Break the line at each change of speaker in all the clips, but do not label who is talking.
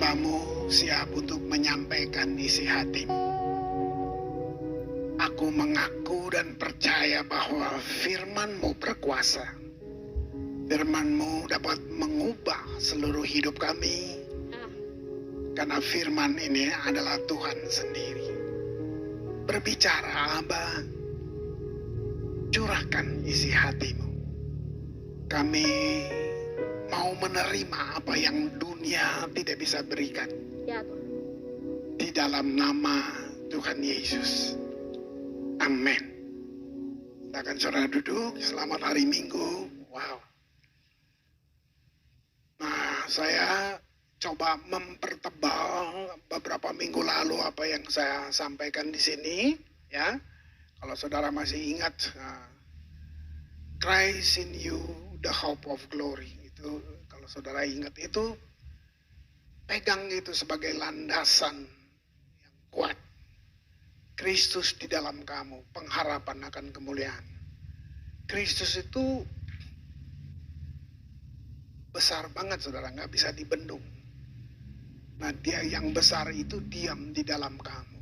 hambamu siap untuk menyampaikan isi hatimu. Aku mengaku dan percaya bahwa firman-Mu berkuasa. Firman-Mu dapat mengubah seluruh hidup kami. Karena firman ini adalah Tuhan sendiri. Berbicara, Aba, curahkan isi hatimu. Kami mau menerima apa yang dunia tidak bisa berikan.
Ya, Tuhan.
Di dalam nama Tuhan Yesus. Amin. Silakan saudara duduk. Selamat hari Minggu. Wow. Nah, saya coba mempertebal beberapa minggu lalu apa yang saya sampaikan di sini, ya. Kalau saudara masih ingat, Christ in you, the hope of glory. Itu kalau saudara ingat itu, pegang itu sebagai landasan yang kuat. Kristus di dalam kamu, pengharapan akan kemuliaan. Kristus itu besar banget saudara, nggak bisa dibendung. Nah, dia yang besar itu diam di dalam kamu.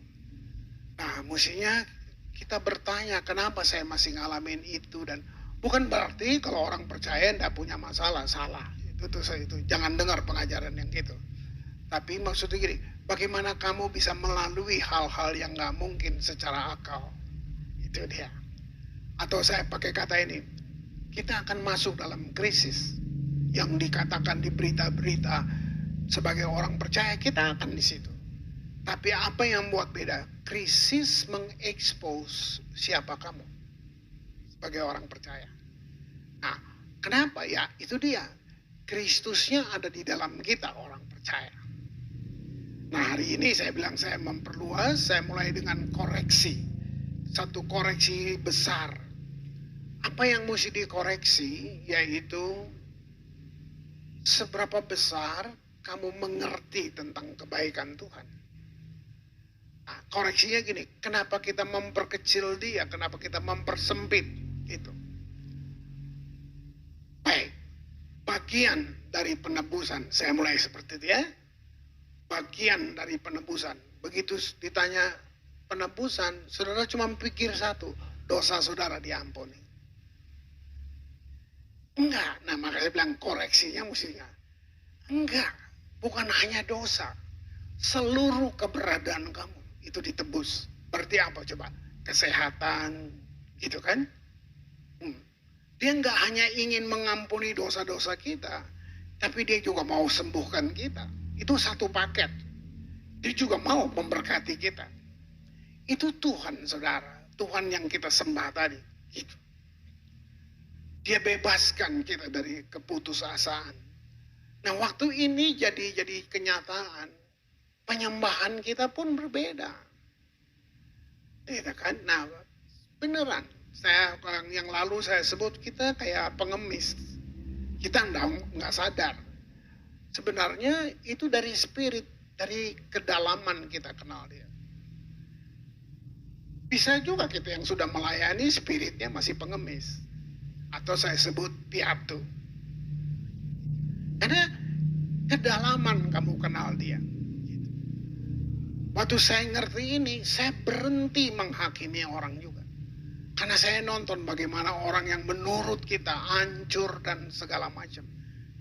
Nah, mestinya kita bertanya, kenapa saya masih ngalamin itu? Dan bukan berarti kalau orang percaya tidak punya masalah, salah. Itu jangan dengar pengajaran yang gitu. Tapi maksudnya gini, bagaimana kamu bisa melalui hal-hal yang nggak mungkin secara akal? Itu dia. Atau saya pakai kata ini, kita akan masuk dalam krisis yang dikatakan di berita-berita. Sebagai orang percaya kita akan di situ. Tapi apa yang buat beda? Krisis mengekspos siapa kamu sebagai orang percaya. Nah, kenapa ya? Itu dia. Kristusnya ada di dalam kita orang percaya. Nah, hari ini saya bilang saya memperluas, saya mulai dengan koreksi. Satu koreksi besar. Apa yang mesti dikoreksi? Yaitu seberapa besar kamu mengerti tentang kebaikan Tuhan. Nah, koreksinya gini, kenapa kita memperkecil dia, kenapa kita mempersempit, gitu. Baik, bagian dari penebusan, saya mulai seperti itu ya. Bagian dari penebusan, begitu ditanya penebusan, saudara cuma pikir satu, dosa saudara diampuni. Enggak, nah makanya saya bilang koreksinya mestinya. Enggak. Bukan hanya dosa, seluruh keberadaan kamu itu ditebus. Berarti apa coba? Kesehatan, gitu kan? Dia nggak hanya ingin mengampuni dosa-dosa kita, tapi dia juga mau sembuhkan kita. Itu satu paket. Dia juga mau memberkati kita. Itu Tuhan, saudara. Tuhan yang kita sembah tadi. Gitu. Dia bebaskan kita dari keputusasaan. Nah, waktu ini jadi kenyataan, penyembahan kita pun berbeda. Gitu kan? Nah, beneran. Yang lalu saya sebut kita kayak pengemis. Kita nggak sadar. Sebenarnya itu dari spirit, dari kedalaman kita kenal dia. Bisa juga kita yang sudah melayani spiritnya masih pengemis. Atau saya sebut piatu. Karena kedalaman kamu kenal dia. Waktu saya ngerti ini, saya berhenti menghakimi orang juga. Karena saya nonton bagaimana orang yang menurut kita hancur dan segala macam.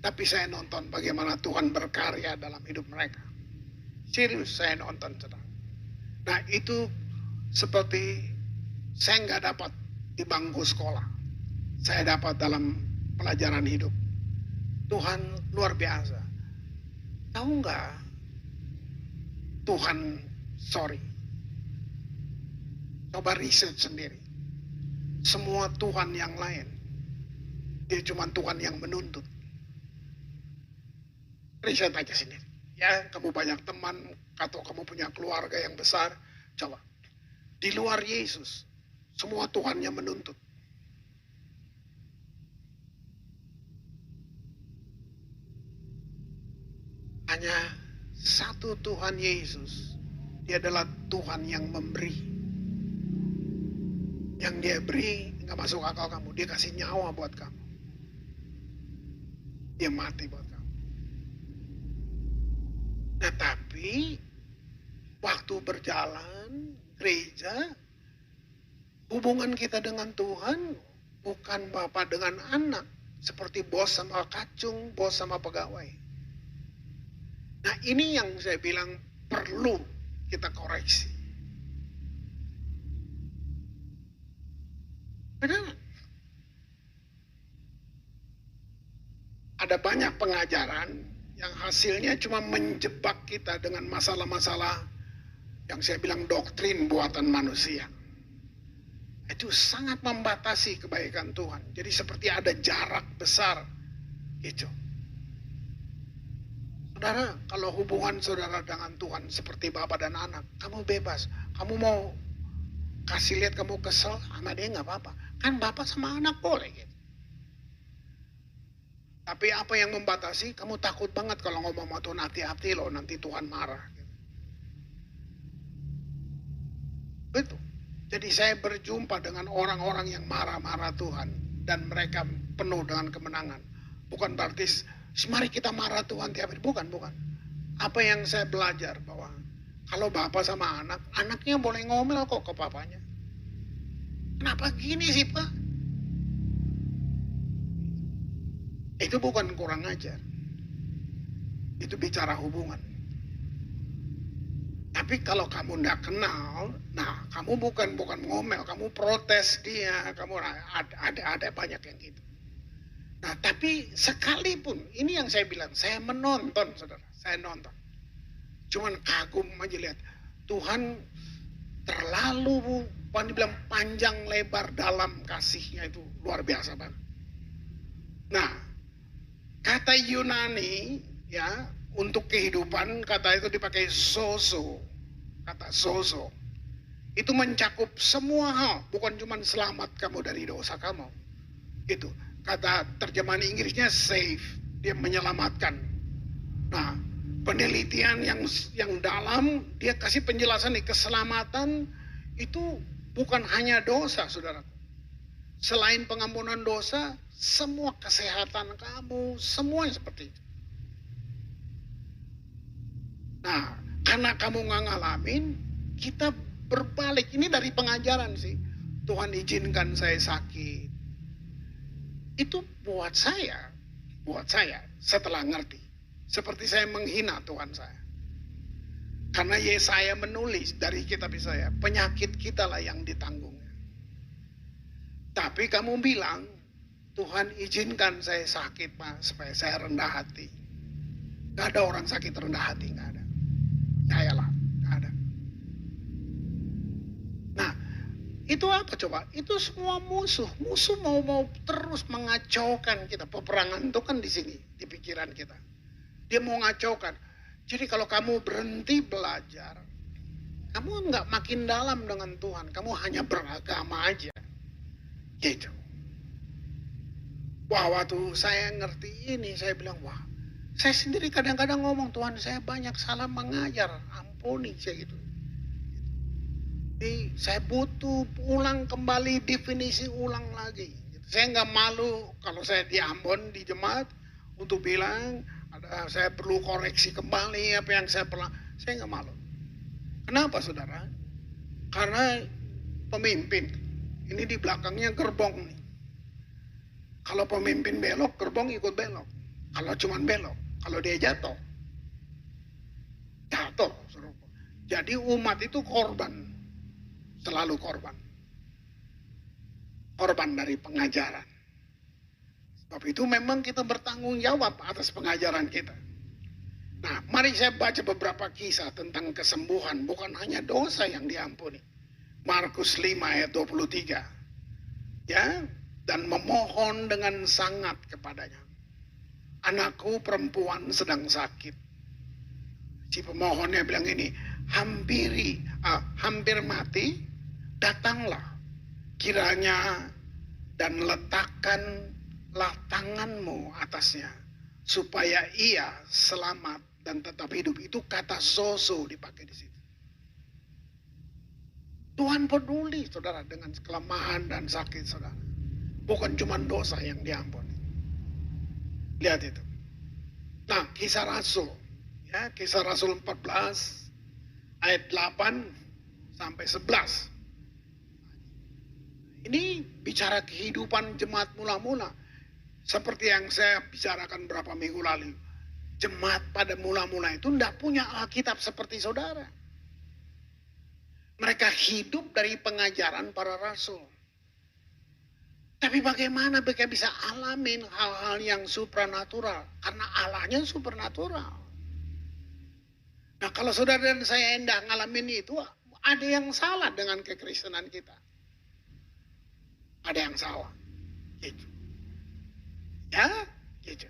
Tapi saya nonton bagaimana Tuhan berkarya dalam hidup mereka. Serius saya nonton. Nah itu seperti saya nggak dapat di bangku sekolah. Saya dapat dalam pelajaran hidup. Tuhan luar biasa. Tahu nggak? Tuhan, sorry. Coba riset sendiri. Semua Tuhan yang lain, dia cuma Tuhan yang menuntut. Riset aja sendiri. Ya, kamu banyak teman, atau kamu punya keluarga yang besar. Coba. Di luar Yesus, semua Tuhan yang menuntut. Hanya satu Tuhan Yesus. Dia adalah Tuhan yang memberi. Yang dia beri nggak masuk akal kamu. Dia kasih nyawa buat kamu. Dia mati buat kamu. Nah tapi waktu berjalan gereja, hubungan kita dengan Tuhan bukan bapak dengan anak. Seperti bos sama kacung, bos sama pegawai. Nah ini yang saya bilang perlu kita koreksi. Benar? Ada banyak pengajaran yang hasilnya cuma menjebak kita dengan masalah-masalah yang saya bilang doktrin buatan manusia. Itu sangat membatasi kebaikan Tuhan. Jadi seperti ada jarak besar gitu. Saudara, kalau hubungan saudara dengan Tuhan seperti bapak dan anak, kamu bebas. Kamu mau kasih lihat kamu kesel sama dia nggak apa-apa. Kan bapak sama anak boleh gitu. Tapi apa yang membatasi, kamu takut banget kalau ngomong sama Tuhan, hati-hati loh nanti Tuhan marah. Gitu. Betul. Jadi saya berjumpa dengan orang-orang yang marah-marah Tuhan dan mereka penuh dengan kemenangan. Bukan berarti mari kita marah Tuhan tiap hari. Bukan. Apa yang saya belajar bahwa kalau bapak sama anak, anaknya boleh ngomel kok ke papanya. Kenapa gini sih Pak? Itu bukan kurang ajar. Itu bicara hubungan. Tapi kalau kamu nggak kenal, nah kamu bukan ngomel, kamu protes dia, kamu ada banyak yang gitu. Nah tapi sekalipun, ini yang saya bilang, saya menonton saudara, saya nonton. Cuman kagum aja lihat, Tuhan terlalu, dibilang panjang lebar dalam kasihnya itu luar biasa banget. Nah, kata Yunani ya untuk kehidupan, kata itu dipakai sozo. Kata sozo itu mencakup semua hal, bukan cuma selamat kamu dari dosa kamu. Gitu. Kata terjemahan Inggrisnya save, dia menyelamatkan. Nah, penelitian yang dalam dia kasih penjelasan nih, keselamatan itu bukan hanya dosa, saudara. Selain pengampunan dosa, semua kesehatan kamu, semuanya seperti itu. Nah, karena kamu nggak ngalamin, kita berbalik. Ini dari pengajaran sih. Tuhan izinkan saya sakit. Itu buat saya setelah ngerti. Seperti saya menghina Tuhan saya. Karena Yesaya menulis dari kitab Yesaya, penyakit kita lah yang ditanggungnya. Tapi kamu bilang, Tuhan izinkan saya sakit Pak, supaya saya rendah hati. Gak ada orang sakit rendah hati, gak ada. Saya lah, gak ada. Nah, itu apa coba? Itu semua musuh. Musuh mau terus mengacaukan kita. Peperangan itu kan di sini, di pikiran kita. Dia mau ngacaukan. Jadi kalau kamu berhenti belajar, kamu nggak makin dalam dengan Tuhan. Kamu hanya beragama aja. Gitu. Wah, waktu saya ngerti ini, saya bilang, wah, saya sendiri kadang-kadang ngomong, Tuhan saya banyak salah mengajar, ampuni saya gitu. Jadi saya butuh ulang kembali, definisi ulang lagi. Saya nggak malu kalau saya di Ambon, di jemaat, untuk bilang, saya perlu koreksi kembali apa yang saya pernah, saya nggak malu. Kenapa saudara? Karena pemimpin, ini di belakangnya gerbong nih. Kalau pemimpin belok, gerbong ikut belok. Kalau cuman belok, kalau dia jatuh. Jadi umat itu korban. Selalu korban. Korban dari pengajaran. Sebab itu memang kita bertanggung jawab atas pengajaran kita. Nah, mari saya baca beberapa kisah tentang kesembuhan. Bukan hanya dosa yang diampuni. Markus 5 ayat 23. Ya, dan memohon dengan sangat kepadanya. Anakku perempuan sedang sakit. Si pemohonnya bilang ini, hampir mati, datanglah kiranya dan letakkanlah tanganmu atasnya supaya ia selamat dan tetap hidup. Itu kata zozo dipakai di situ. Tuhan peduli saudara dengan kelemahan dan sakit saudara. Bukan cuma dosa yang diampuni. Lihat itu. Nah, kisah Rasul Ya, Kisah Rasul 14 ayat 8 sampai 11. Ini bicara kehidupan jemaat mula-mula. Seperti yang saya bicarakan berapa minggu lalu. Jemaat pada mula-mula itu tidak punya Alkitab seperti saudara. Mereka hidup dari pengajaran para rasul. Tapi bagaimana mereka bisa alamin hal-hal yang supranatural? Karena Allahnya supranatural. Nah, kalau saudara dan saya tidak ngalamin itu, ada yang salah dengan kekristenan kita. Ada yang salah. Gitu. Ya, gitu.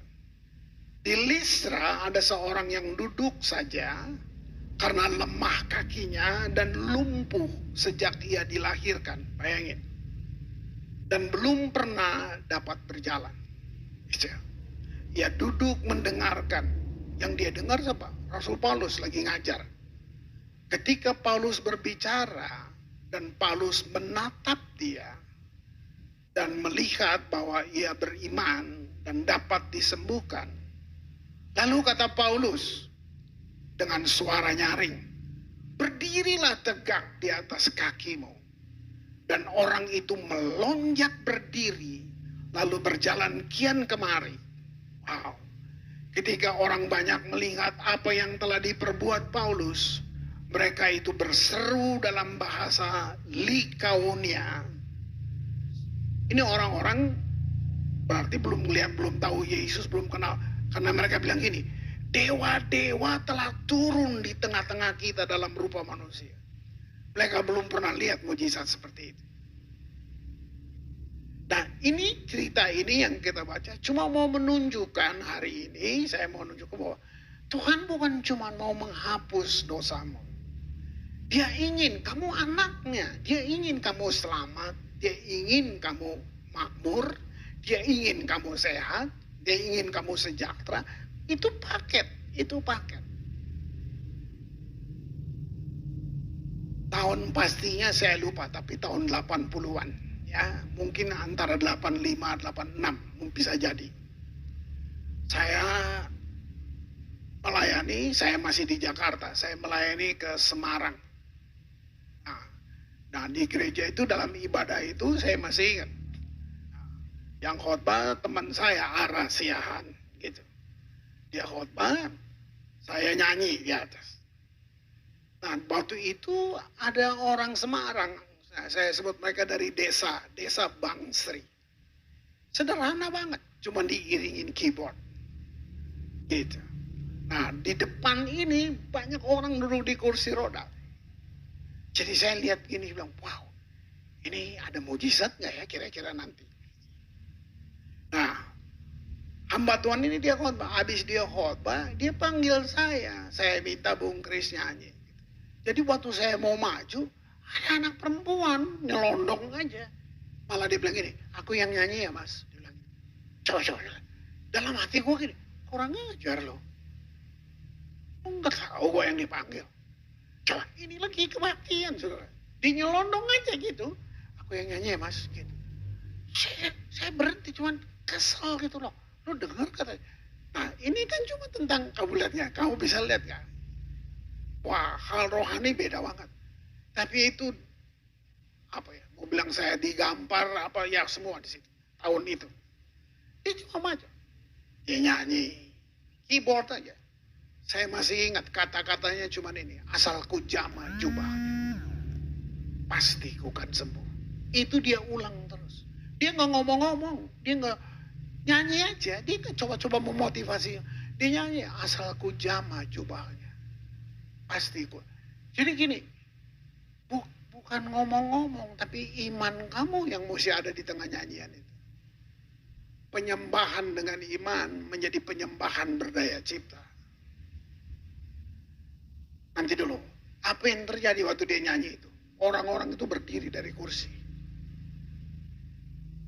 Di Listra ada seorang yang duduk saja karena lemah kakinya dan lumpuh sejak ia dilahirkan. Bayangin. Dan belum pernah dapat berjalan. Gitu. Ia duduk mendengarkan. Yang dia dengar siapa? Rasul Paulus lagi ngajar. Ketika Paulus berbicara dan Paulus menatap dia dan melihat bahwa ia beriman dan dapat disembuhkan. Lalu kata Paulus dengan suara nyaring, berdirilah tegak di atas kakimu. Dan orang itu melonjak berdiri lalu berjalan kian kemari. Wow. Ketika orang banyak melihat apa yang telah diperbuat Paulus, mereka itu berseru dalam bahasa Likaonia. Ini orang-orang berarti belum melihat, belum tahu Yesus, belum kenal. Karena mereka bilang gini, dewa-dewa telah turun di tengah-tengah kita dalam rupa manusia. Mereka belum pernah lihat mujizat seperti itu. Nah, ini cerita ini yang kita baca cuma mau menunjukkan hari ini, saya mau menunjukkan bahwa Tuhan bukan cuma mau menghapus dosamu. Dia ingin kamu anaknya, dia ingin kamu selamat, dia ingin kamu makmur, dia ingin kamu sehat, dia ingin kamu sejahtera. Itu paket, itu paket. Tahun pastinya saya lupa, tapi tahun 80-an. Ya, mungkin antara 85, 86, bisa jadi. Saya melayani, saya masih di Jakarta, saya melayani ke Semarang. Nah, di gereja itu dalam ibadah itu saya masih ingat. Yang khotbah teman saya, Ara Siahan, gitu. Dia khotbah, saya nyanyi di atas. Nah, waktu itu ada orang Semarang, nah, saya sebut mereka dari desa Bangsri. Sederhana banget, cuma diiringin keyboard. Gitu. Nah, di depan ini banyak orang duduk di kursi roda. Jadi saya lihat gini, bilang, wow, ini ada mujizat nggak ya kira-kira nanti? Nah, hamba Tuhan ini dia khotbah, habis dia khotbah, dia panggil saya minta Bung Kris nyanyi. Jadi waktu saya mau maju, ada anak perempuan nyelondong aja. Malah dia bilang gini, aku yang nyanyi ya mas. Dia bilang, coba. Dalam hati gue gini, kurang ajar loh. Enggak tahu gue yang dipanggil. Coba, ini lagi kebaktian saudara. Dia nyelondong aja gitu. Aku yang nyanyi ya mas. Gitu. Saya berhenti, cuman kesel gitu loh. Lu dengar katanya. Nah ini kan cuma tentang kamu lihatnya. Kamu bisa lihat kan. Wah, hal rohani beda banget. Tapi itu apa ya? Mau bilang saya digampar apa ya, semua di situ. Tahun itu. Dia cuma maju. Dia nyanyi keyboard aja. Saya masih ingat kata-katanya cuma ini. Asalku jamah jubahnya, pasti ku kan sembuh. Itu dia ulang terus. Dia nggak ngomong-ngomong. Dia nggak nyanyi aja. Dia nggak coba-coba memotivasi. Dia nyanyi asalku jamah jubahnya, pasti ku. Jadi gini, bukan ngomong-ngomong, tapi iman kamu yang mesti ada di tengah nyanyian itu. Penyembahan dengan iman menjadi penyembahan berdaya cipta. Nanti dulu, apa yang terjadi waktu dia nyanyi itu? Orang-orang itu berdiri dari kursi.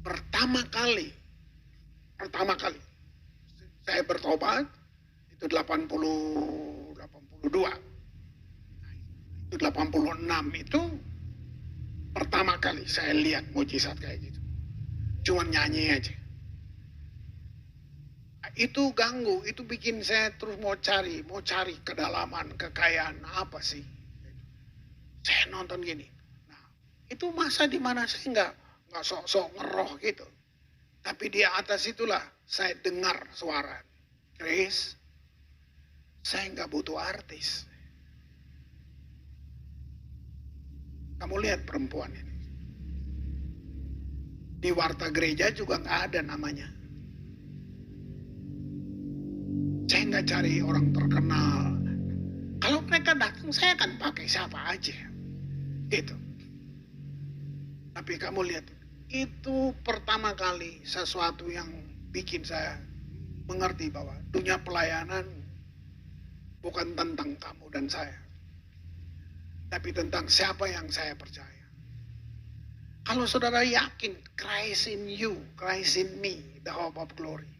Pertama kali saya bertobat, itu 82. Itu 86 itu pertama kali saya lihat mujizat kayak gitu. Cuma nyanyi aja. Itu ganggu, itu bikin saya terus mau cari kedalaman, kekayaan apa sih. Saya nonton gini. Nah, itu masa di mana saya nggak sok-sok ngeroh gitu. Tapi di atas itulah saya dengar suara. Grace, saya nggak butuh artis. Kamu lihat perempuan ini. Di warta gereja juga nggak ada namanya. Saya nggak cari orang terkenal. Kalau mereka datang, saya akan pakai siapa aja. Gitu. Tapi kamu lihat, itu pertama kali sesuatu yang bikin saya mengerti bahwa dunia pelayanan bukan tentang kamu dan saya. Tapi tentang siapa yang saya percaya. Kalau saudara yakin, Christ in you, Christ in me, the hope of glory.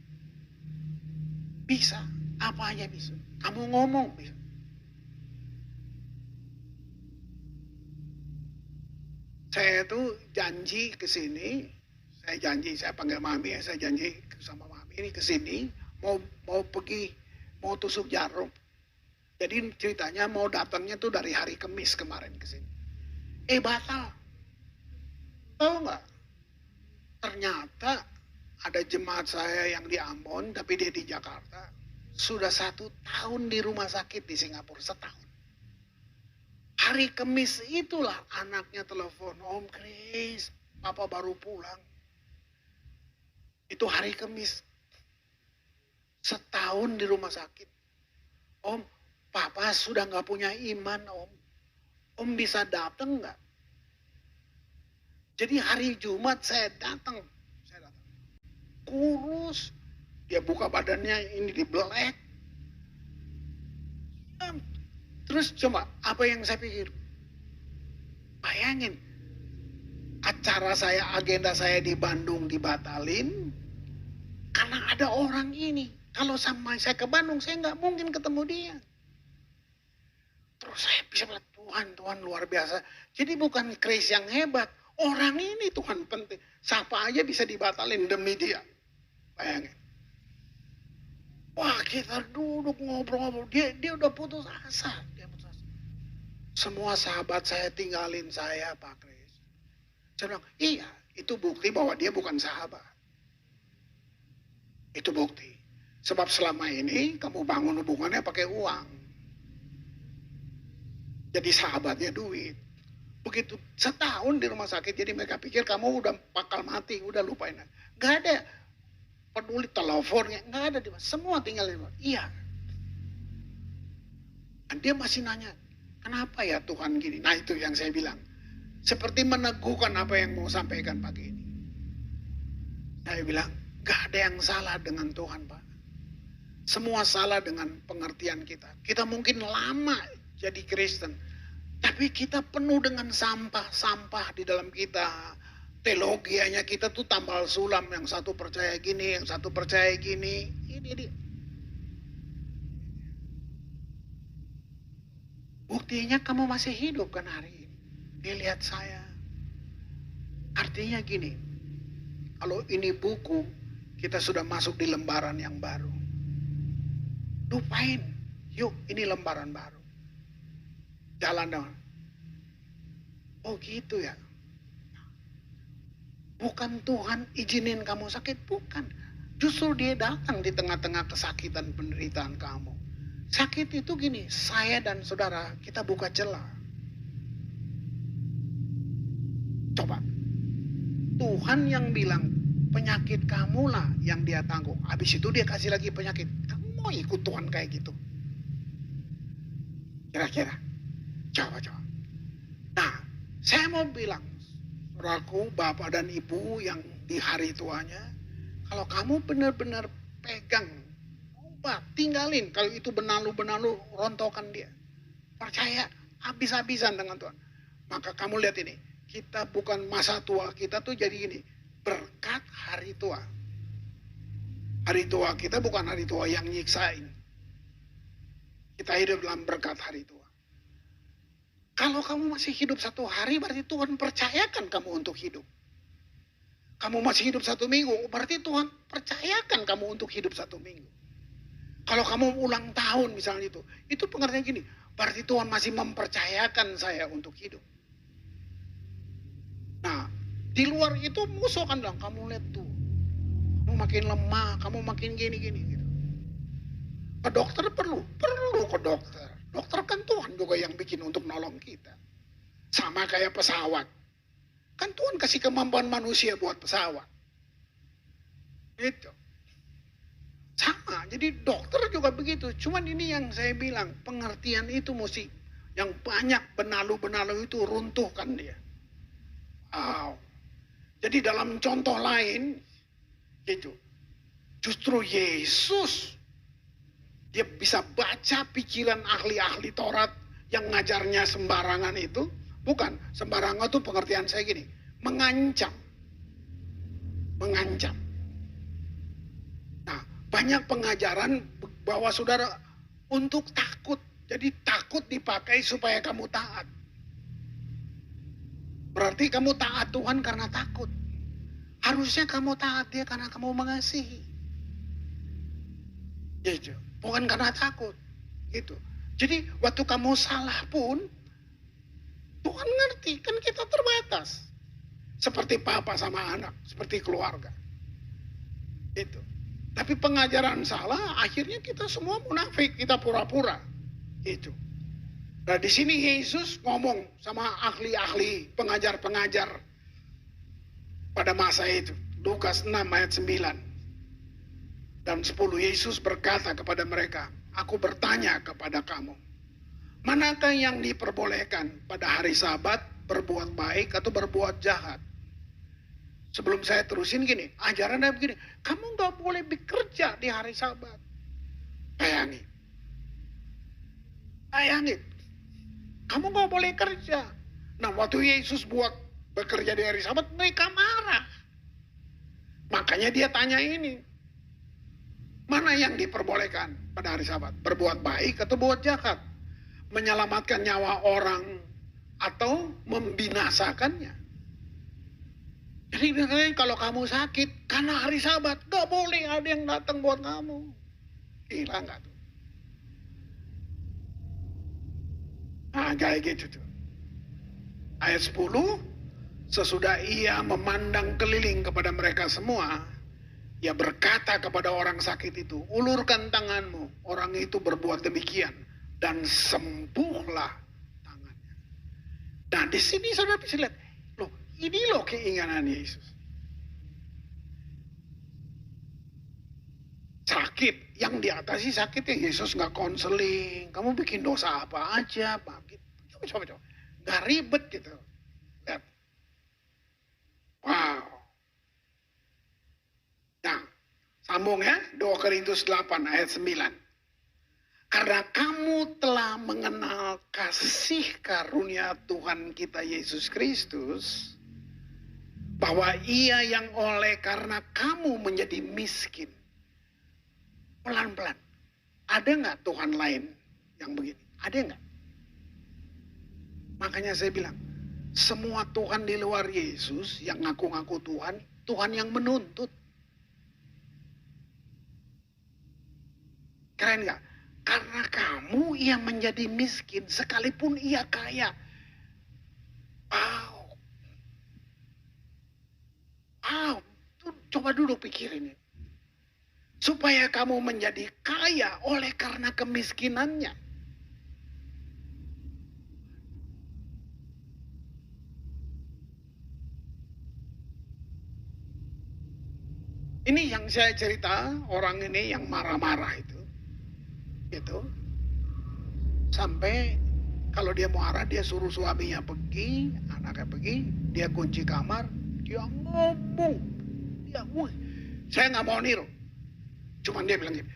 Bisa, apa aja bisa. Kamu ngomong bisa. Saya tuh janji ke sini, saya panggil Mami, saya janji sama Mami ini ke sini, mau pergi, mau tusuk jarum. Jadi ceritanya mau datangnya tuh dari hari Kamis kemarin ke sini. Batal. Tahu nggak? Ternyata ada jemaat saya yang di Ambon, tapi dia di Jakarta. Sudah 1 tahun di rumah sakit di Singapura, setahun. Hari Kamis itulah anaknya telepon, Om Chris, Papa baru pulang. Itu hari Kamis. Setahun di rumah sakit. Om, Papa sudah nggak punya iman, Om. Om bisa datang nggak? Jadi hari Jumat saya datang. Kurus. Dia buka badannya ini dibelek. Terus coba apa yang saya pikir? Bayangin. Agenda saya di Bandung dibatalin. Karena ada orang ini. Kalau sama saya ke Bandung, saya nggak mungkin ketemu dia. Terus saya bisa bilang, Tuhan luar biasa. Jadi bukan Chris yang hebat. Orang ini Tuhan penting. Siapa aja bisa dibatalin demi dia. Bayangin. Wah, kita duduk ngobrol-ngobrol. Dia udah putus asa. Semua sahabat saya tinggalin saya, Pak Chris. Saya bilang, iya, itu bukti bahwa dia bukan sahabat. Itu bukti. Sebab selama ini kamu bangun hubungannya pakai uang. Jadi sahabatnya duit. Begitu setahun di rumah sakit, jadi mereka pikir kamu udah bakal mati, udah lupain. Gak ada peduli teleponnya, gak ada. Semua tinggal di rumah. Iya. Dan dia masih nanya, kenapa ya Tuhan gini? Nah itu yang saya bilang. Seperti meneguhkan apa yang mau sampaikan pagi ini. Saya bilang, gak ada yang salah dengan Tuhan, Pak. Semua salah dengan pengertian kita. Kita mungkin lama jadi Kristen. Tapi kita penuh dengan sampah di dalam kita. Teologianya kita tuh tambal sulam. Yang satu percaya gini, yang satu percaya gini. Ini. Buktinya kamu masih hidup kan hari ini. Dilihat saya. Artinya gini. Kalau ini buku, kita sudah masuk di lembaran yang baru. Lupain. Yuk, ini lembaran baru. Jalan dong. Oh gitu ya. Bukan Tuhan izinin kamu sakit, bukan. Justru dia datang di tengah-tengah kesakitan penderitaan kamu. Sakit itu gini, saya dan saudara kita buka celah. Coba. Tuhan yang bilang penyakit kamulah yang dia tanggung. Habis itu dia kasih lagi penyakit. Kamu mau ikut Tuhan kayak gitu? Kira-kira. Coba. Nah, saya mau bilang, saudaraku, bapak dan ibu yang di hari tuanya, kalau kamu benar-benar pegang, obat, tinggalin. Kalau itu benalu, rontokan dia. Percaya, habis-habisan dengan Tuhan. Maka kamu lihat ini, kita bukan masa tua, kita tuh jadi ini, berkat hari tua. Hari tua kita bukan hari tua yang nyiksain. Kita hidup dalam berkat hari tua. Kalau kamu masih hidup 1 hari, berarti Tuhan percayakan kamu untuk hidup. kamu masih hidup 1 minggu, berarti Tuhan percayakan kamu untuk hidup 1 minggu. Kalau kamu ulang tahun misalnya itu pengertian gini, berarti Tuhan masih mempercayakan saya untuk hidup. Nah, di luar itu musuh kan bilang, kamu lihat tuh, kamu makin lemah, kamu makin gini-gini gitu. Ke dokter perlu ke dokter. Dokter kan Tuhan juga yang bikin untuk nolong kita. Sama kayak pesawat. Kan Tuhan kasih kemampuan manusia buat pesawat. Itu. Sama, jadi dokter juga begitu. Cuman ini yang saya bilang, pengertian itu mesti yang banyak benalu-benalu itu runtuhkan dia. Wow. Jadi dalam contoh lain, gitu. Justru Yesus, dia bisa baca pikiran ahli-ahli Taurat yang ngajarnya sembarangan itu. Bukan, sembarangan itu pengertian saya gini, mengancam. Mengancam. Nah, banyak pengajaran bahwa saudara untuk takut. Jadi takut dipakai supaya kamu taat. Berarti kamu taat Tuhan karena takut. Harusnya kamu taat dia karena kamu mengasihi. Gitu. Bukan karena takut. Gitu. Jadi waktu kamu salah pun, Tuhan ngerti, kan kita terbatas. Seperti papa sama anak, seperti keluarga. Itu. Tapi pengajaran salah, akhirnya kita semua munafik, kita pura-pura. Itu. Nah di sini Yesus ngomong sama ahli-ahli, pengajar-pengajar pada masa itu. Lukas 6 ayat 9 dan 10, Yesus berkata kepada mereka, aku bertanya kepada kamu, manakah yang diperbolehkan pada hari Sabat, berbuat baik atau berbuat jahat? Sebelum saya terusin gini, ajarannya begini, kamu gak boleh bekerja di hari Sabat. Bayangin. Kamu gak boleh kerja. Nah waktu Yesus buat bekerja di hari Sabat, mereka marah. Makanya dia tanya ini, mana yang diperbolehkan pada hari Sabat? Berbuat baik atau berbuat jahat? Menyelamatkan nyawa orang atau membinasakannya. Jadi kalau kamu sakit karena hari Sabat, gak boleh ada yang datang buat kamu. Gila gak tuh? Nah kayak gitu tuh. Ayat 10, sesudah ia memandang keliling kepada mereka semua, ia berkata kepada orang sakit itu, ulurkan tanganmu. Orang itu berbuat demikian. Dan sembuhlah tangannya. Nah di sini saudara bisa lihat, loh ini loh keinginan Yesus. Sakit, yang diatasi sakit ya Yesus nggak konseling. Kamu bikin dosa apa aja, coba. Nggak ribet gitu. Lihat. Wow. Nah, sambung ya, 2 Korintus 8 ayat 9. Karena kamu telah mengenal kasih karunia Tuhan kita Yesus Kristus, bahwa ia yang oleh karena kamu menjadi miskin. Pelan-pelan. Ada nggak Tuhan lain yang begini? Ada nggak? Makanya saya bilang, semua Tuhan di luar Yesus yang ngaku-ngaku Tuhan, Tuhan yang menuntut. Keren nggak? Karena kamu ia menjadi miskin sekalipun ia kaya. Wow. Coba dulu pikirin ini. Supaya kamu menjadi kaya oleh karena kemiskinannya. Ini yang saya cerita, orang ini yang marah-marah itu. Gitu. Sampai kalau dia marah, dia suruh suaminya pergi, anaknya pergi, dia kunci kamar, dia ngomong. Saya nggak mau niru. Cuman dia bilang gitu,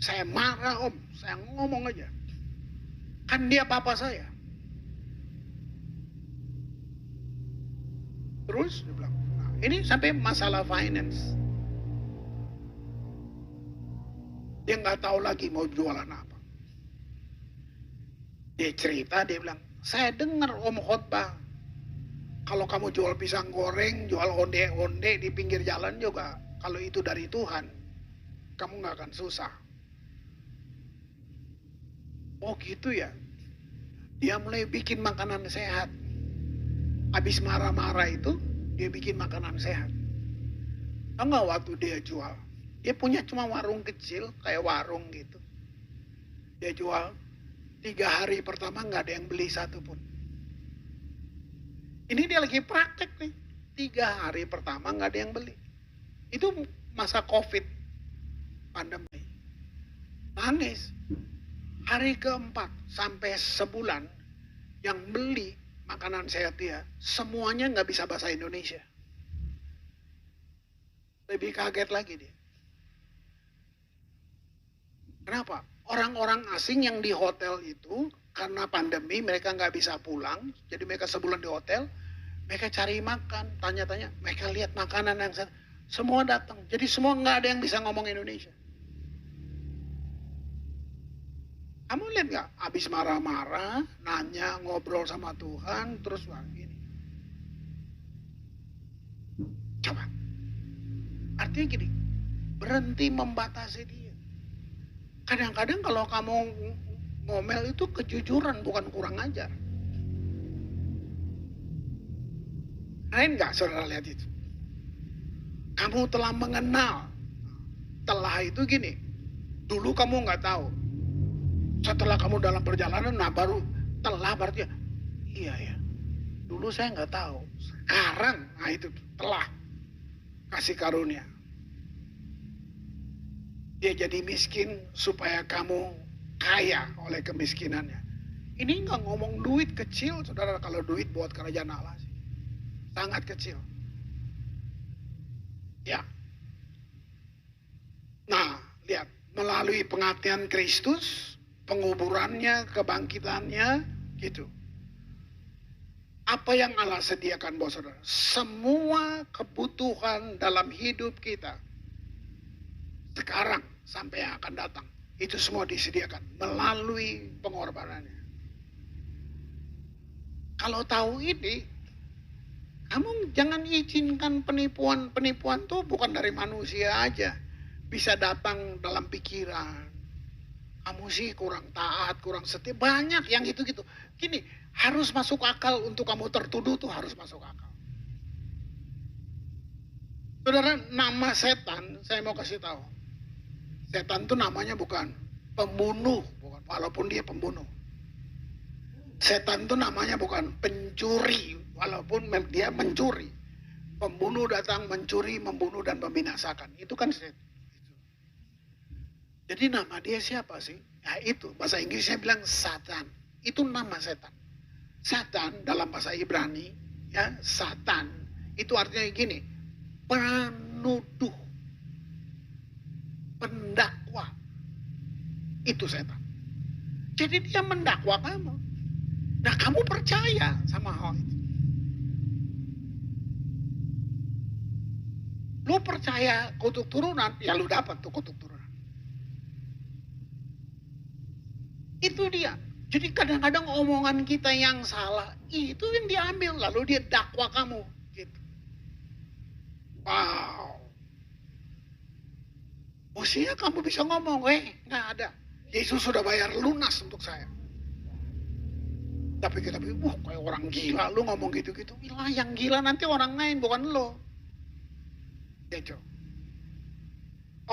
saya marah om, saya ngomong aja. Kan dia papa saya. Terus dia bilang, nah, ini sampai masalah finance. Dia nggak tahu lagi mau jualan apa. Dia cerita, dia bilang, saya dengar om khotbah. Kalau kamu jual pisang goreng, jual onde-onde di pinggir jalan juga, kalau itu dari Tuhan, kamu nggak akan susah. Oh gitu ya. Dia mulai bikin makanan sehat. Habis marah-marah itu, dia bikin makanan sehat. Tahu nggak waktu dia jual? Dia punya cuma warung kecil, kayak warung gitu. Dia jual, 3 hari pertama nggak ada yang beli satupun. Ini dia lagi praktek nih. 3 hari pertama nggak ada yang beli. Itu masa COVID, pandemi. Nangis. Hari keempat sampai sebulan, yang beli makanan sehat dia, semuanya nggak bisa bahasa Indonesia. Lebih kaget lagi dia. Kenapa? Orang-orang asing yang di hotel itu, karena pandemi mereka nggak bisa pulang, jadi mereka sebulan di hotel, mereka cari makan, tanya-tanya, mereka lihat makanan yang sehat, semua datang. Jadi semua nggak ada yang bisa ngomong Indonesia. Kamu lihat nggak? Habis marah-marah, nanya, ngobrol sama Tuhan, terus begini. Coba. Artinya gini, berhenti membatasi dia. Kadang-kadang kalau kamu ngomel itu kejujuran, bukan kurang ajar. Keren nggak saudara lihat itu? Kamu telah mengenal. Telah itu gini, dulu kamu nggak tahu. Setelah kamu dalam perjalanan, nah baru telah berarti iya ya. Dulu saya nggak tahu. Sekarang, nah itu telah kasih karunia. Dia jadi miskin supaya kamu kaya oleh kemiskinannya. Ini nggak ngomong duit kecil, saudara. Kalau duit buat kerajaan Allah sih, sangat kecil. Ya. Nah, lihat melalui pengabdian Kristus, penguburannya, kebangkitannya, gitu. Apa yang Allah sediakan buat saudara? Semua kebutuhan dalam hidup kita, sekarang sampai yang akan datang, itu semua disediakan melalui pengorbanannya. Kalau tahu ini, kamu jangan izinkan penipuan tuh bukan dari manusia aja. Bisa datang dalam pikiran. Kamu sih kurang taat, kurang setia. Banyak yang gitu-gitu. Gini, harus masuk akal untuk kamu tertuduh tuh harus masuk akal. Saudara, nama setan, saya mau kasih tahu. Setan tuh namanya bukan pembunuh, bukan, walaupun dia pembunuh. Setan tuh namanya bukan pencuri, walaupun dia mencuri. Pembunuh datang mencuri, membunuh, dan membinasakan. Itu kan setan. Jadi nama dia siapa sih? Ya itu, bahasa Inggrisnya bilang Satan. Itu nama setan. Satan dalam bahasa Ibrani, ya Satan, itu artinya gini, penuduh, pendakwa. Itu setan. Jadi dia mendakwa kamu. Nah kamu percaya sama hal itu. Lu percaya kutuk turunan, ya lu dapat tuh kutuk turunan. Itu dia. Jadi kadang-kadang omongan kita yang salah, itu yang diambil, lalu dia dakwa kamu. Gitu. Wow. Mestinya kamu bisa ngomong, nggak ada. Yesus sudah bayar lunas untuk saya. Tapi kita pikir, kayak orang gila, lu ngomong gitu-gitu. Lah yang gila nanti orang lain, bukan lo. Gitu.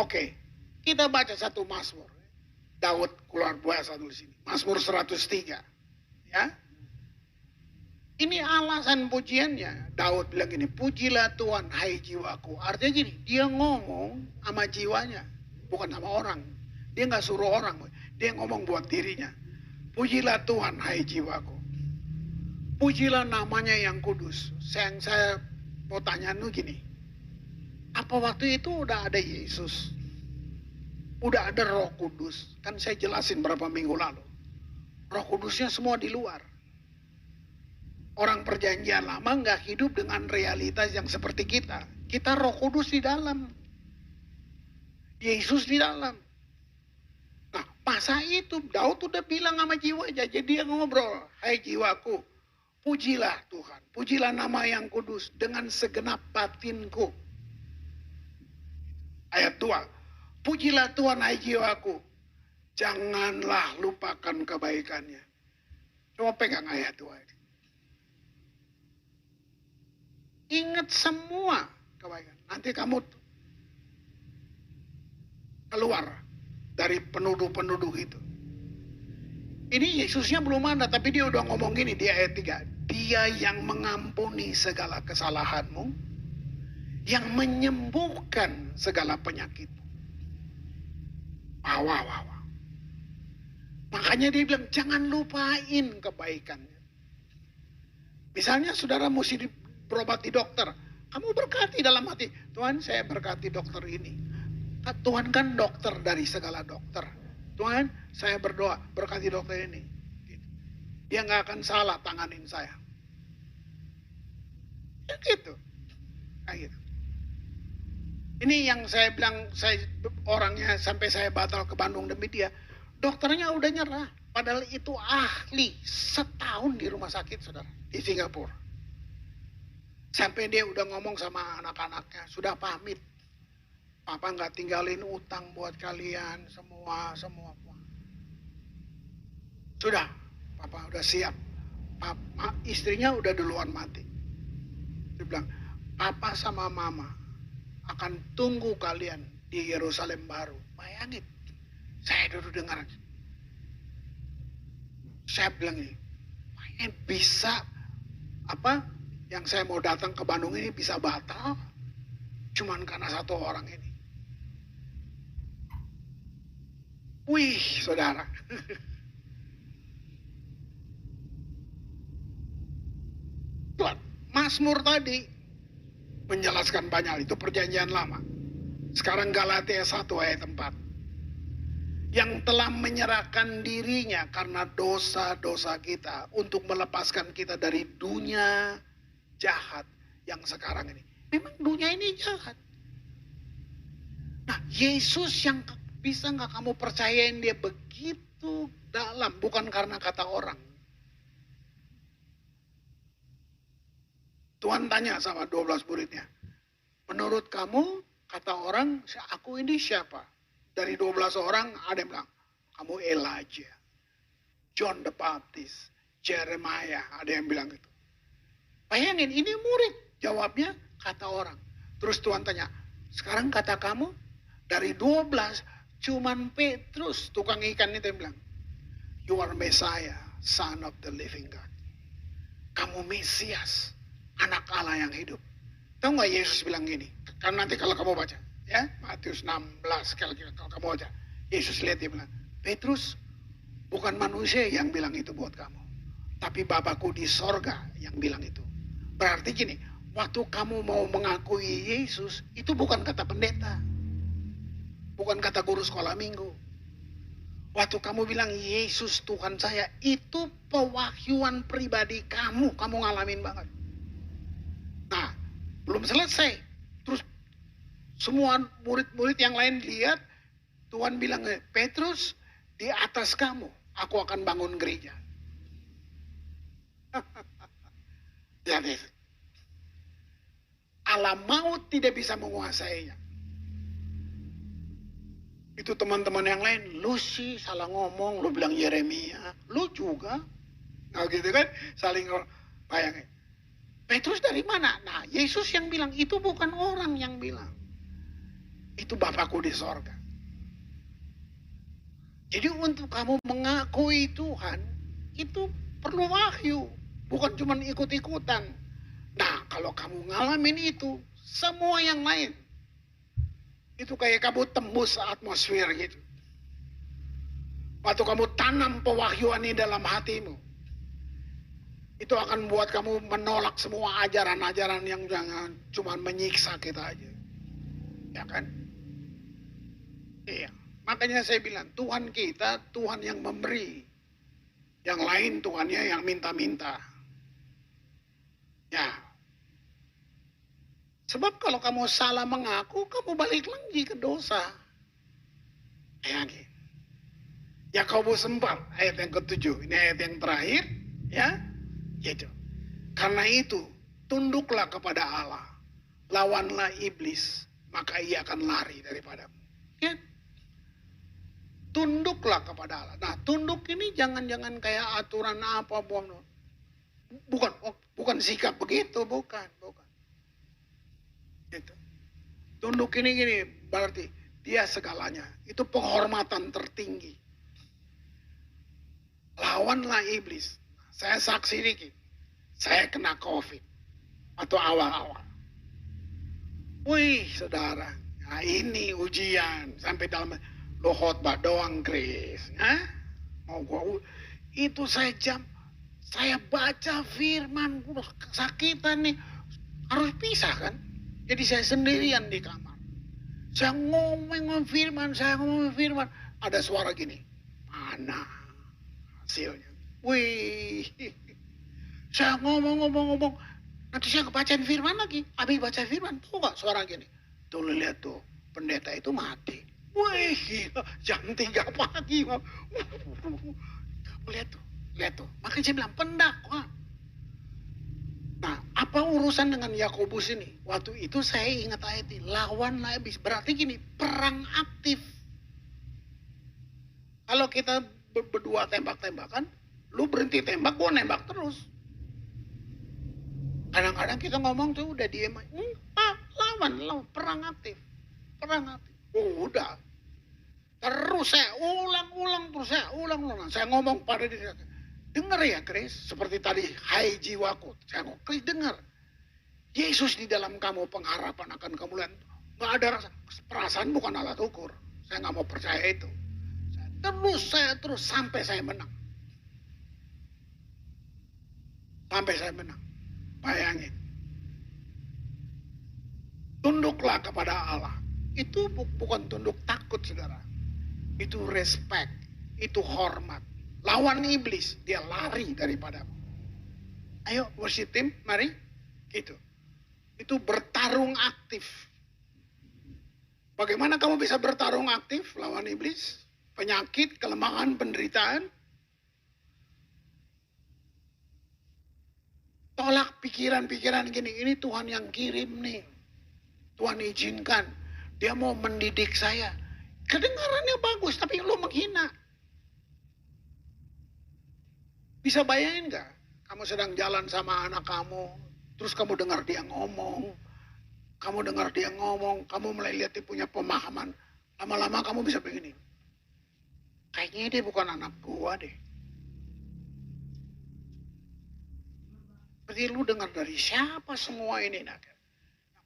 Oke, kita baca satu Mazmur. Daud keluar bahasa di sini. Mazmur 103. Ya. Ini alasan pujiannya. Daud bilang gini, pujilah Tuhan hai jiwaku. Artinya gini, dia ngomong sama jiwanya, bukan sama orang. Dia nggak suruh orang, dia ngomong buat dirinya. Pujilah Tuhan hai jiwaku. Pujilah namanya yang kudus. Saya mau tanya lu gini. Apa waktu itu udah ada Yesus? Udah ada Roh Kudus. Kan saya jelasin berapa minggu lalu. Roh Kudusnya semua di luar. Orang perjanjian lama nggak hidup dengan realitas yang seperti kita. Kita Roh Kudus di dalam. Yesus di dalam. Nah, masa itu Daud udah bilang sama jiwanya. Jadi dia ngobrol. Hai jiwaku, Pujilah Tuhan, pujilah nama yang kudus dengan segenap batinku. Ayat 2, pujilah Tuhan hai jiwaku, janganlah lupakan kebaikannya. Coba pegang ayat 2 ini. Ingat semua kebaikan. Nanti kamu keluar dari penuduh-penuduh itu. Ini Yesusnya belum ada, tapi dia udah ngomong gini di ayat 3. Dia yang mengampuni segala kesalahanmu, yang menyembuhkan segala penyakitmu. Wah. Makanya dia bilang, jangan lupain kebaikannya. Misalnya saudara mesti berobat di dokter, kamu berkati dalam hati, Tuhan saya berkati dokter ini. Tuhan kan dokter dari segala dokter. Tuhan saya berdoa berkati dokter ini. Dia nggak akan salah tanganin saya. Ya gitu. Kayak gitu. Ini yang saya bilang, saya orangnya sampai saya batal ke Bandung demi dia. Dokternya udah nyerah. Padahal itu ahli setahun di rumah sakit, saudara. Di Singapura. Sampai dia udah ngomong sama anak-anaknya. Sudah pamit. Papa nggak tinggalin utang buat kalian. Semua. Sudah. Papa udah siap. Papa, istrinya udah duluan mati. Dia bilang, Papa sama Mama akan tunggu kalian di Yerusalem baru. Bayangin. Saya dulu dengar. Saya bilang ini, bisa apa yang saya mau datang ke Bandung ini bisa batal cuman karena satu orang ini. Wih, saudara. Mazmur tadi menjelaskan banyak, itu perjanjian lama. Sekarang Galatia 1 ayat 4. Yang telah menyerahkan dirinya karena dosa-dosa kita untuk melepaskan kita dari dunia jahat yang sekarang ini. Memang dunia ini jahat. Nah, Yesus yang bisa nggak kamu percayain dia begitu dalam, bukan karena kata orang. Tuhan tanya sama 12 muridnya, menurut kamu, kata orang, aku ini siapa? Dari 12 orang ada yang bilang, kamu Elijah, John the Baptist, Jeremiah, ada yang bilang gitu. Bayangin, ini murid, jawabnya kata orang. Terus Tuhan tanya, sekarang kata kamu, dari 12, cuman Petrus, tukang ikan itu yang bilang, you are Messiah, son of the living God. Kamu Mesias, anak Allah yang hidup. Tahu nggak Yesus bilang gini? Kan nanti kalau kamu baca, ya Matius 16 kalau kamu baca, Yesus lihat dia bilang, Petrus, bukan manusia yang bilang itu buat kamu, tapi Bapakku di sorga yang bilang itu. Berarti gini, waktu kamu mau mengakui Yesus, itu bukan kata pendeta, bukan kata guru sekolah minggu. Waktu kamu bilang Yesus Tuhan saya, itu pewahyuan pribadi kamu ngalamin banget. Nah, belum selesai. Terus semua murid-murid yang lain lihat, Tuhan bilang, Petrus, di atas kamu, aku akan bangun gereja. Jadi, alam maut tidak bisa menguasainya. Itu teman-teman yang lain, lu sih salah ngomong, lu bilang Yeremia, lu juga. Nah gitu kan, saling bayangin. Petrus dari mana? Nah, Yesus yang bilang, itu bukan orang yang bilang. Itu Bapakku di sorga. Jadi untuk kamu mengakui Tuhan, itu perlu wahyu. Bukan cuma ikut-ikutan. Nah, kalau kamu ngalamin itu, semua yang lain. Itu kayak kamu tembus atmosfer gitu. Waktu kamu tanam pewahyuan ini dalam hatimu, itu akan buat kamu menolak semua ajaran-ajaran yang jangan cuma menyiksa kita aja. Ya kan? Iya. Makanya saya bilang, Tuhan kita, Tuhan yang memberi. Yang lain Tuhannya yang minta-minta. Ya. Sebab kalau kamu salah mengaku, kamu balik lagi ke dosa. Ya, gitu. Yakobus 4 ayat yang ke-7. Ini ayat yang terakhir, ya. Gitu. Karena itu, tunduklah kepada Allah. Lawanlah iblis, maka ia akan lari daripadamu. Ya. Tunduklah kepada Allah. Nah, tunduk ini jangan-jangan kayak aturan apa, bukan sikap begitu, bukan. Gitu. Tunduk ini gini, berarti dia segalanya. Itu penghormatan tertinggi. Lawanlah iblis. Saya saksi dikit. Saya kena COVID. Atau awal-awal. Wih, saudara. Nah, ini ujian. Sampai dalam... Lo khotbah doang, Chris. Mau gua... Itu saya baca firman. Udah kesakitan nih. Harus pisah kan. Jadi saya sendirian di kamar. Saya ngomong firman. Ada suara gini. Mana hasilnya? Wih. Saya ngomong. Nanti saya kebacain firman lagi. Habis baca firman. Tahu gak suara gini? Tuh lihat tuh. Pendeta itu mati. Wih, gila. Jam 3 pagi. Lihat tuh. Makanya saya bilang pendakwa. Nah, apa urusan dengan Yakobus ini? Waktu itu saya ingat ayat ini. Lawanlah iblis. Berarti gini, perang aktif. Kalau kita berdua tembak-tembakan, lu berhenti tembak, gua nembak terus. Kadang-kadang kita ngomong tuh udah diem aja. Lawan, perang aktif. Oh, udah. Terus saya ulang. Saya ngomong pada diri saya. Dengar ya, Chris. Seperti tadi, hai jiwaku. Saya ngomong, Chris, dengar. Yesus di dalam kamu, pengharapan akan kamu lihat. Nggak ada rasa. Perasaan bukan alat ukur. Saya nggak mau percaya itu. Saya terus sampai saya menang. Bayangin. Tunduklah kepada Allah. Itu bukan tunduk takut, saudara. Itu respect. Itu hormat. Lawan iblis. Dia lari daripadamu. Ayo worship team, mari. Gitu. Itu bertarung aktif. Bagaimana kamu bisa bertarung aktif lawan iblis? Penyakit, kelemahan, penderitaan. Tolak pikiran-pikiran gini. Ini Tuhan yang kirim nih. Tuhan izinkan. Dia mau mendidik saya. Kedengarannya bagus, tapi lu menghina. Bisa bayangin gak? Kamu sedang jalan sama anak kamu. Terus kamu dengar dia ngomong. Kamu mulai lihat dia punya pemahaman. Lama-lama kamu bisa begini. Kayaknya dia bukan anak gua deh. Berarti lu dengar dari siapa semua ini? Nah,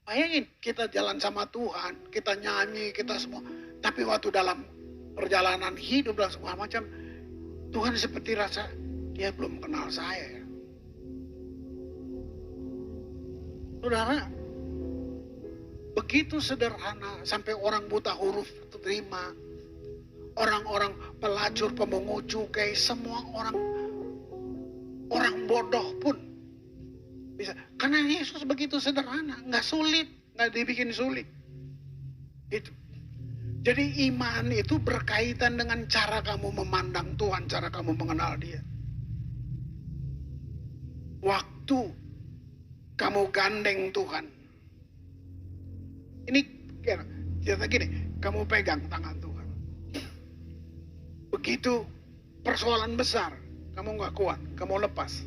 bayangin, kita jalan sama Tuhan, kita nyanyi, kita semua. Tapi waktu dalam perjalanan hidup dan semua macam, Tuhan seperti rasa dia belum kenal saya. Saudara, begitu sederhana sampai orang buta huruf terima. Orang-orang pelacur, pemungut cukai, semua orang bodoh pun bisa. Karena Yesus begitu sederhana, nggak sulit, nggak dibikin sulit. Gitu. Jadi iman itu berkaitan dengan cara kamu memandang Tuhan, cara kamu mengenal Dia. Waktu kamu gandeng Tuhan, ini cerita gini, kamu pegang tangan Tuhan. Begitu persoalan besar, kamu nggak kuat, kamu lepas.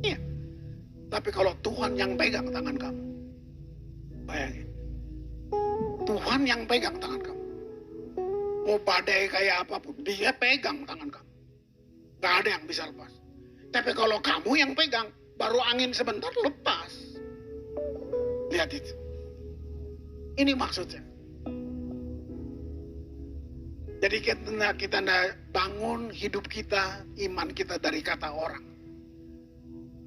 Iya. Tapi kalau Tuhan yang pegang tangan kamu, bayangin. Tuhan yang pegang tangan kamu. Mau badai kayak apapun, dia pegang tangan kamu. Gak ada yang bisa lepas. Tapi kalau kamu yang pegang, baru angin sebentar lepas. Lihat itu. Ini maksudnya. Jadi kita bangun hidup kita, iman kita dari kata orang.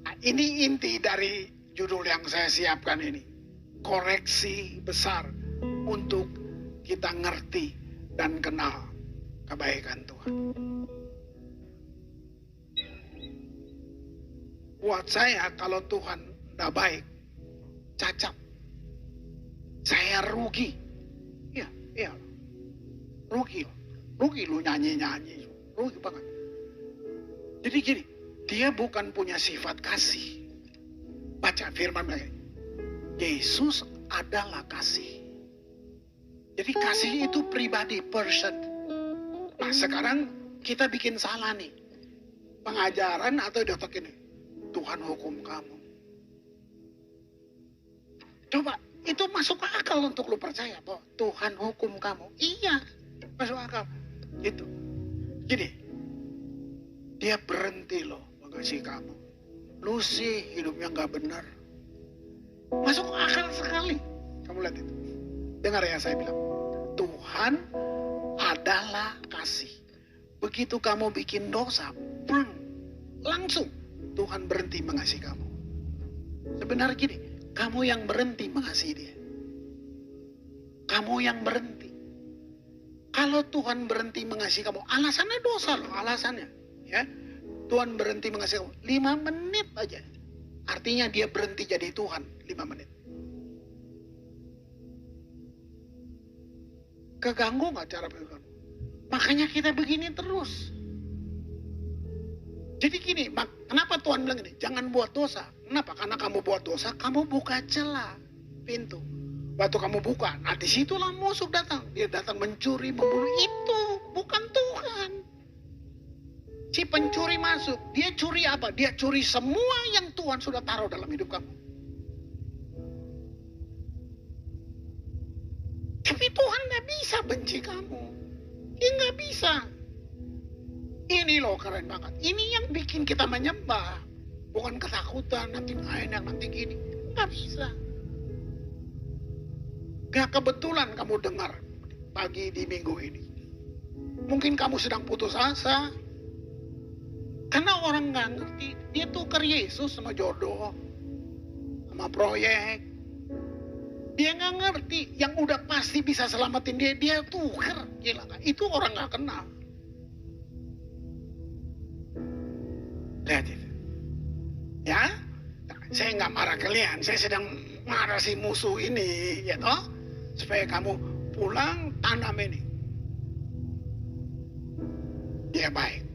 Nah, ini inti dari judul yang saya siapkan ini. Koreksi besar untuk kita ngerti dan kenal kebaikan Tuhan. Buat saya kalau Tuhan tidak baik, cacat. Saya rugi. Iya. Rugi lu nyanyi-nyanyi. Rugi banget. Jadi gini, Dia bukan punya sifat kasih. Baca firman lagi. Yesus adalah kasih. Jadi kasih itu pribadi, person. Nah sekarang kita bikin salah nih. Pengajaran atau di otak ini. Tuhan hukum kamu. Coba, itu masuk akal untuk lu percaya bahwa Tuhan hukum kamu. Iya, masuk akal. Itu. Jadi, dia berhenti loh mengasihi kamu. Lu sih hidupnya gak benar. Masuk akal sekali. Kamu lihat itu. Dengar ya saya bilang. Tuhan adalah kasih. Begitu kamu bikin dosa, langsung Tuhan berhenti mengasihi kamu. Sebenarnya gini, kamu yang berhenti mengasihi dia. Kamu yang berhenti. Kalau Tuhan berhenti mengasihi kamu, alasannya dosa loh, alasannya. Ya, Tuhan berhenti mengasihi kamu 5 menit aja. Artinya dia berhenti jadi Tuhan 5 menit. Keganggu gak cara berpikir? Makanya kita begini terus. Jadi gini, kenapa Tuhan bilang ini? Jangan buat dosa. Kenapa? Karena kamu buat dosa, kamu buka celah pintu. Waktu kamu buka, nah disitulah musuh datang. Dia datang mencuri, membunuh. Itu bukan Tuhan. Si pencuri masuk, dia curi apa? Dia curi semua yang Tuhan sudah taruh dalam hidup kamu. Tapi Tuhan gak bisa benci kamu. Dia gak bisa. Ini loh keren banget. Ini yang bikin kita menyembah. Bukan ketakutan, nanti enak, nanti gini. Gak bisa. Gak kebetulan kamu dengar pagi di minggu ini. Mungkin kamu sedang putus asa. Karena orang gak ngerti. Dia tukar Yesus sama jodoh. Sama proyek. Dia gak ngerti. Yang udah pasti bisa selamatin dia. Dia tukar. Gila gak? Itu orang gak kenal. Lihat itu. Ya, saya nggak marah kalian. Saya sedang marah si musuh ini, ya toh, supaya kamu pulang tanam ini. Dia baik.